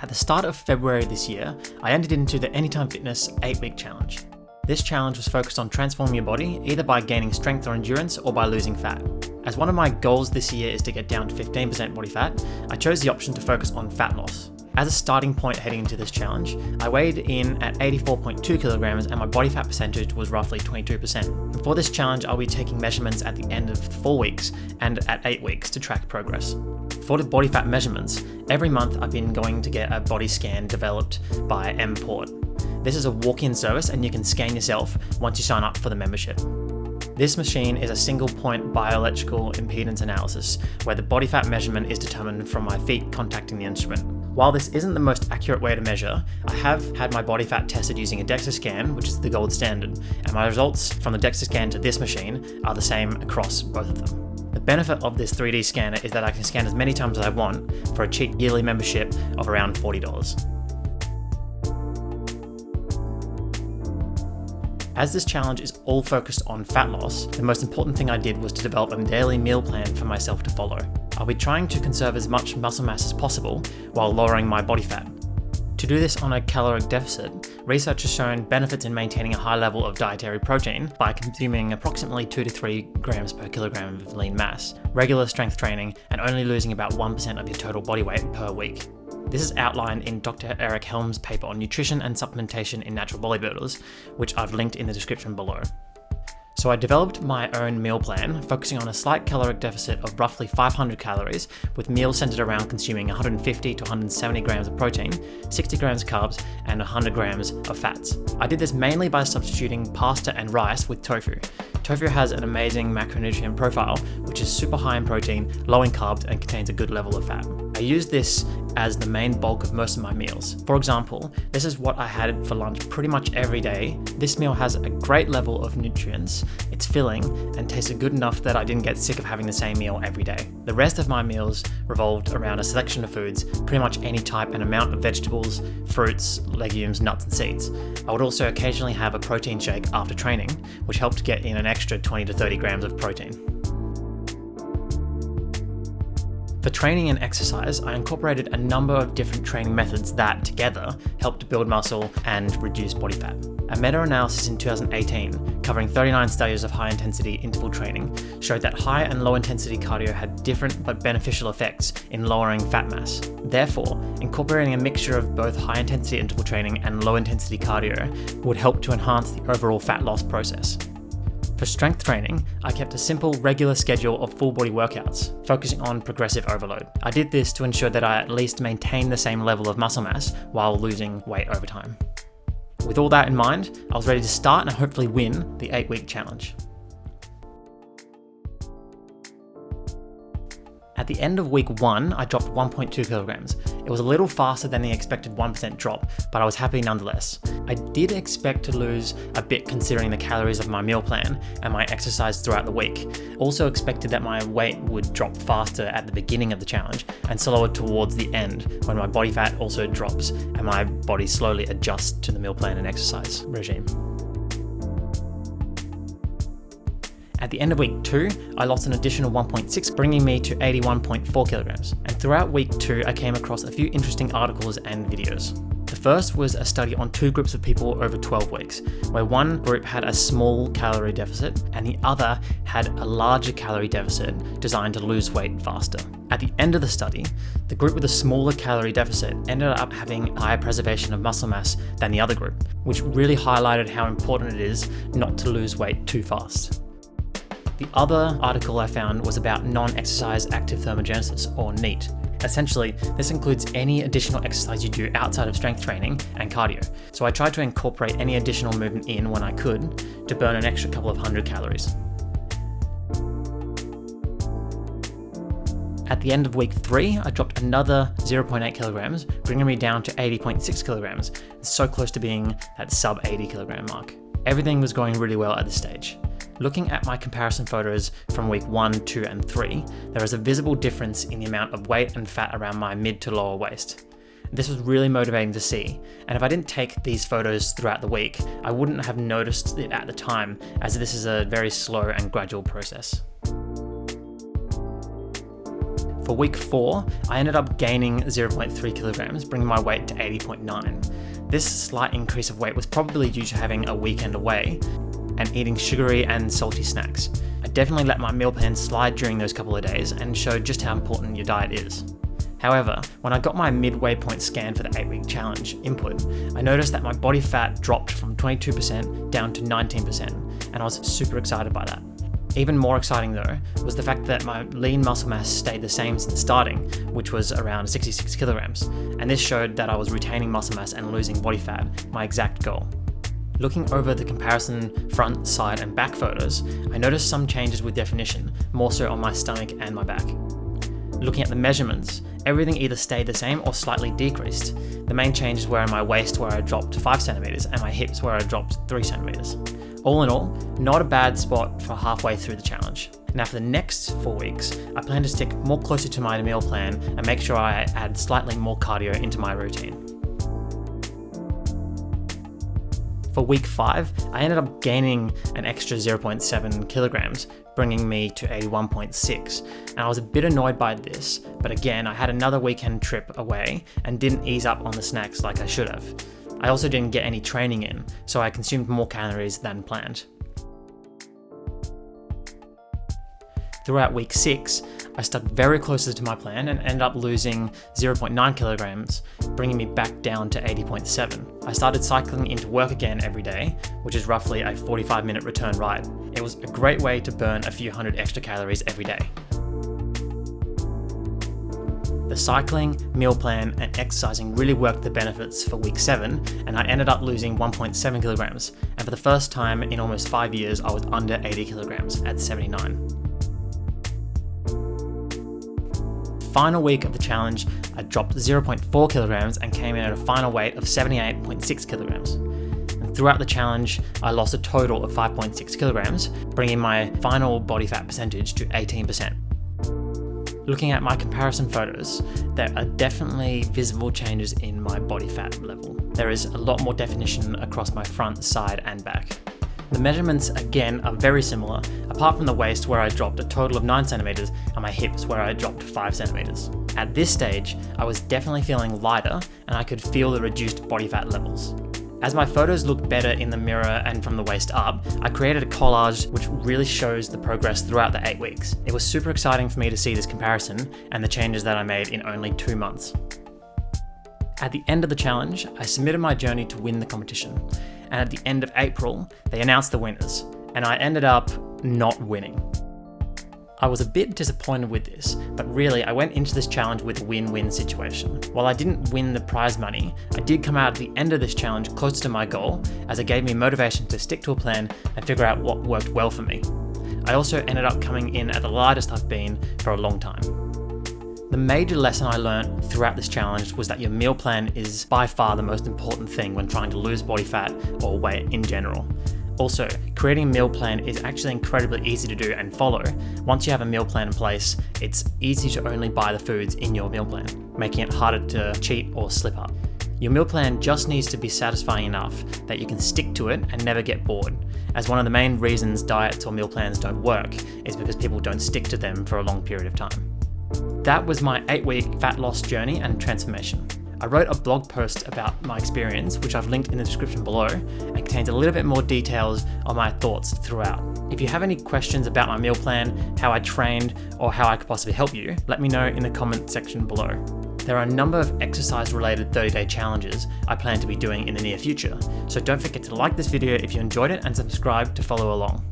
At the start of February this year, I entered into the Anytime Fitness 8-week challenge. This challenge was focused on transforming your body either by gaining strength or endurance or by losing fat. As one of my goals this year is to get down to 15% body fat, I chose the option to focus on fat loss. As a starting point heading into this challenge, I weighed in at 84.2 kilograms and my body fat percentage was roughly 22%. And for this challenge, I'll be taking measurements at the end of 4 weeks and at 8 weeks to track progress. For the body fat measurements, every month I've been going to get a body scan developed by M-Port. This is a walk-in service and you can scan yourself once you sign up for the membership. This machine is a single-point bioelectrical impedance analysis where the body fat measurement is determined from my feet contacting the instrument. While this isn't the most accurate way to measure, I have had my body fat tested using a DEXA scan, which is the gold standard, and my results from the DEXA scan to this machine are the same across both of them. The benefit of this 3D scanner is that I can scan as many times as I want for a cheap yearly membership of around $40. As this challenge is all focused on fat loss, the most important thing I did was to develop a daily meal plan for myself to follow. I'll be trying to conserve as much muscle mass as possible while lowering my body fat. To do this on a caloric deficit, research has shown benefits in maintaining a high level of dietary protein by consuming approximately 2 to 3 grams per kilogram of lean mass, regular strength training, and only losing about 1% of your total body weight per week. This is outlined in Dr. Eric Helm's paper on nutrition and supplementation in natural bodybuilders, which I've linked in the description below. So I developed my own meal plan, focusing on a slight caloric deficit of roughly 500 calories, with meals centered around consuming 150 to 170 grams of protein, 60 grams carbs, and 100 grams of fats. I did this mainly by substituting pasta and rice with tofu. Tofu has an amazing macronutrient profile, which is super high in protein, low in carbs, and contains a good level of fat. I use this as the main bulk of most of my meals. For example, this is what I had for lunch pretty much every day. This meal has a great level of nutrients, it's filling, and tasted good enough that I didn't get sick of having the same meal every day. The rest of my meals revolved around a selection of foods, pretty much any type and amount of vegetables, fruits, legumes, nuts, and seeds. I would also occasionally have a protein shake after training, which helped get in an extra 20 to 30 grams of protein. For training and exercise, I incorporated a number of different training methods that, together, helped build muscle and reduce body fat. A meta-analysis in 2018, covering 39 studies of high-intensity interval training, showed that high and low-intensity cardio had different but beneficial effects in lowering fat mass. Therefore, incorporating a mixture of both high-intensity interval training and low-intensity cardio would help to enhance the overall fat loss process. For strength training, I kept a simple, regular schedule of full body workouts, focusing on progressive overload. I did this to ensure that I at least maintained the same level of muscle mass while losing weight over time. With all that in mind, I was ready to start and hopefully win the 8-week challenge. At the end of week 1, I dropped 1.2 kilograms. It was a little faster than the expected 1% drop, but I was happy nonetheless. I did expect to lose a bit considering the calories of my meal plan and my exercise throughout the week. Also expected that my weight would drop faster at the beginning of the challenge and slower towards the end when my body fat also drops and my body slowly adjusts to the meal plan and exercise regime. At the end of week 2, I lost an additional 1.6, bringing me to 81.4 kilograms. And throughout week 2, I came across a few interesting articles and videos. The first was a study on 2 groups of people over 12 weeks, where one group had a small calorie deficit and the other had a larger calorie deficit designed to lose weight faster. At the end of the study, the group with a smaller calorie deficit ended up having higher preservation of muscle mass than the other group, which really highlighted how important it is not to lose weight too fast. The other article I found was about non-exercise active thermogenesis, or NEAT. Essentially, this includes any additional exercise you do outside of strength training and cardio. So I tried to incorporate any additional movement in when I could to burn an extra couple of hundred calories. At the end of week 3, I dropped another 0.8 kilograms, bringing me down to 80.6 kilograms, so close to being that sub 80 kilogram mark. Everything was going really well at this stage. Looking at my comparison photos from week 1, 2, and 3, there is a visible difference in the amount of weight and fat around my mid to lower waist. This was really motivating to see, and if I didn't take these photos throughout the week, I wouldn't have noticed it at the time, as this is a very slow and gradual process. For week 4, I ended up gaining 0.3 kilograms, bringing my weight to 80.9. This slight increase of weight was probably due to having a weekend away and eating sugary and salty snacks. I definitely let my meal plan slide during those couple of days and showed just how important your diet is. However, when I got my midway point scan for the 8-week challenge input, I noticed that my body fat dropped from 22% down to 19%, and I was super excited by that. Even more exciting though, was the fact that my lean muscle mass stayed the same since starting, which was around 66 kilograms, and this showed that I was retaining muscle mass and losing body fat, my exact goal. Looking over the comparison front, side and back photos, I noticed some changes with definition, more so on my stomach and my back. Looking at the measurements, everything either stayed the same or slightly decreased. The main changes were in my waist where I dropped 5 centimeters and my hips where I dropped 3 centimeters. All in all, not a bad spot for halfway through the challenge. Now for the next 4 weeks, I plan to stick more closer to my meal plan and make sure I add slightly more cardio into my routine. For week 5, I ended up gaining an extra 0.7 kilograms, bringing me to 81.6, and I was a bit annoyed by this, but again, I had another weekend trip away and didn't ease up on the snacks like I should have. I also didn't get any training in, so I consumed more calories than planned. Throughout week 6, I stuck very closely to my plan and ended up losing 0.9 kilograms, bringing me back down to 80.7. I started cycling into work again every day, which is roughly a 45-minute return ride. It was a great way to burn a few hundred extra calories every day. The cycling, meal plan, and exercising really worked the benefits for week 7, and I ended up losing 1.7 kilograms, and for the first time in almost 5 years, I was under 80 kilograms at 79. Final week of the challenge, I dropped 0.4 kilograms and came in at a final weight of 78.6 kilograms. And throughout the challenge, I lost a total of 5.6 kilograms, bringing my final body fat percentage to 18%. Looking at my comparison photos, there are definitely visible changes in my body fat level. There is a lot more definition across my front, side, and back. The measurements again are very similar, apart from the waist where I dropped a total of 9 centimeters and my hips where I dropped 5 centimeters. At this stage, I was definitely feeling lighter and I could feel the reduced body fat levels. As my photos looked better in the mirror and from the waist up, I created a collage which really shows the progress throughout the 8 weeks. It was super exciting for me to see this comparison and the changes that I made in only 2 months. At the end of the challenge, I submitted my journey to win the competition, and at the end of April, they announced the winners, and I ended up not winning. I was a bit disappointed with this, but really I went into this challenge with a win-win situation. While I didn't win the prize money, I did come out at the end of this challenge closer to my goal, as it gave me motivation to stick to a plan and figure out what worked well for me. I also ended up coming in at the lightest I've been for a long time. The major lesson I learned throughout this challenge was that your meal plan is by far the most important thing when trying to lose body fat or weight in general. Also, creating a meal plan is actually incredibly easy to do and follow. Once you have a meal plan in place, it's easy to only buy the foods in your meal plan, making it harder to cheat or slip up. Your meal plan just needs to be satisfying enough that you can stick to it and never get bored, as one of the main reasons diets or meal plans don't work is because people don't stick to them for a long period of time. That was my 8-week fat loss journey and transformation. I wrote a blog post about my experience, which I've linked in the description below, and contains a little bit more details on my thoughts throughout. If you have any questions about my meal plan, how I trained, or how I could possibly help you, let me know in the comment section below. There are a number of exercise-related 30-day challenges I plan to be doing in the near future, so don't forget to like this video if you enjoyed it and subscribe to follow along.